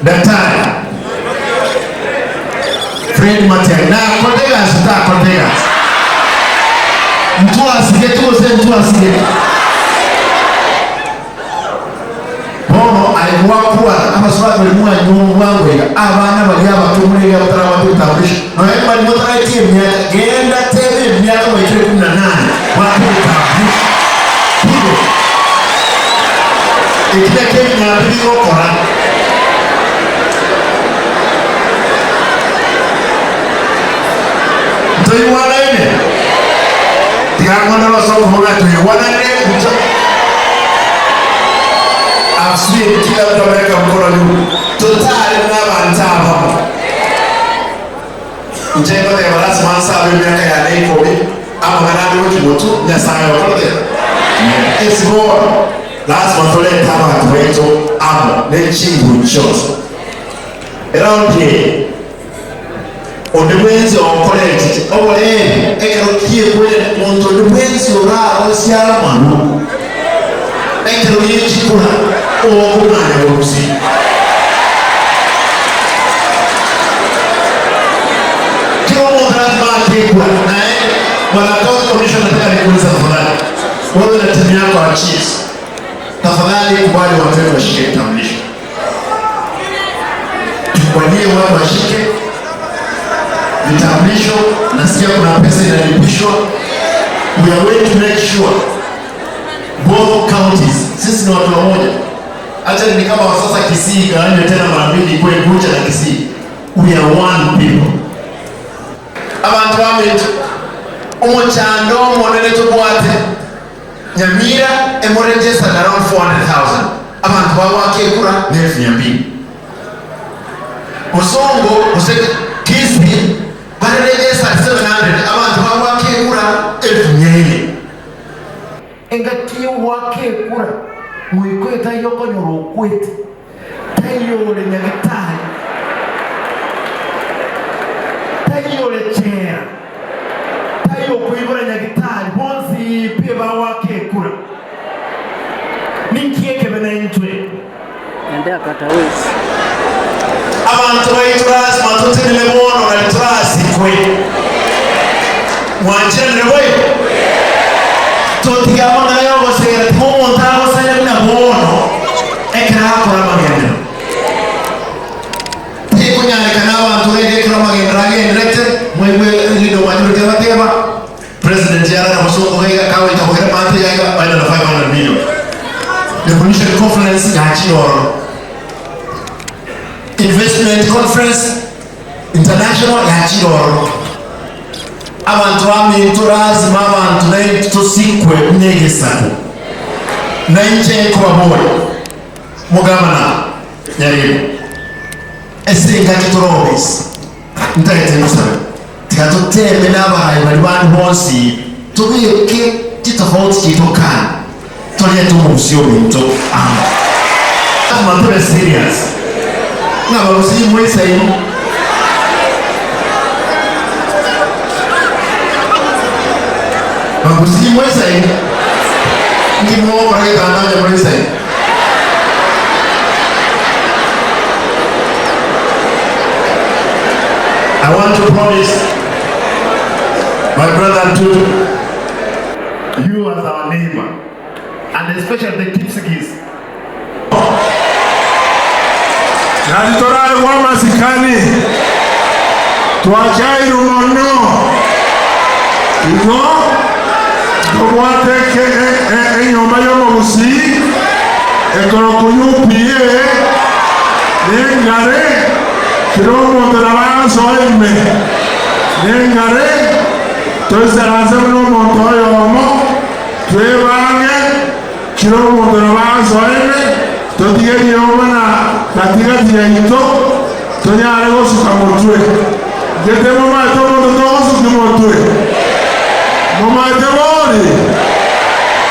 Daktari Fred Matiang'i na Kodegas ta Kodegas. Mtu asige mtu asige. Bono alikuwa kwa ama swali mwa nyungu wangu ya abana bali abatumule ya batara tutambishi. Na yeye ni motara timu miaka genda tebe miaka 18 watu tutambishi. Ikile Kenya ndio kora. Ndio wana ine. Tiango na somo hoga tu wana ine. Afsiri kila mtu ameweka mkono juu. Totali na mantaba. Njengo ya barasi mansa miaka ya Nairobi ama nganabi wote moto nyasaye wote. Esbo lazima toleta watu wetu ama nechingu chose. Around here odemwenzi okoleti obole ekerokie kwele muntu odemwenzi ora osiala manu. Ekero yechikula okumanya obusi. Kio mwanadamu akikula naye wanatoka commission nataka nikuuliza tafadhali. Wewe na timu yako ya Chiefs. Tafadhali kubali watu washike kitambulisho. Tukwanie watu washike vitambulisho. Nasikia kuna pesa inalipishwa. We are going to make sure both counties, sisi ni watu wamoja. Acha ni kama sasa Kisii gawanywe tena mara mbili kwa Gucha na Kisii. We are one people. Abantu bametu omochando monene tubwate Nyamira emorejesa around 400,000. Abantu bawake kura nefu nyambini. Osongo oseke Kisii barejesa 700. Abantu bawake kura 1,000. Engati wake kura mwiko tayo nyoro kwete tayo le nyagitari tayo le chera tayo kuibura nyagitari bonzi peba wake kura ninkieke bena intwe endea katawezi abantu bayiturasi matote nilebono na liturasi kwe mwanjene boyo toti amana yogo sera timo ntago sanya na bono ekra akora magendo tiko nyane kana abantu ekra magendo rage mwewe lido majority bateba president yara na masoko hega kawa itakwenda mate yaiga baina na 500 million the conference ya Chioro investment conference international ya Chioro abantu aminturazi mabantu nayo tusikwe nyegesako nainje kwa boy mugamana yarimo esinga kitorobes ndaite musabe tikatoteme nabaye bali bantu bonsi tubike kitafauti kitokana tolye tumusyo bintu ama tole serious ngaba usimu isaimo Bagusi mwesa hii Ngi mwa praga kandanya mwesa hii I want to promise my brother to you as our neighbor and especially the Kipsigis. Nalitorari wa masikani tuachai rumono Igo Kowate ke nyomba yomo musi ekoro kuyupie nengare kiromo terawa soime nengare toisaraze no montoyo mo twebange kiromo terawa soime todige nyomba na katiga tiento tonyare gosuka motwe gete mama to moto to gosuka motwe Mama Devori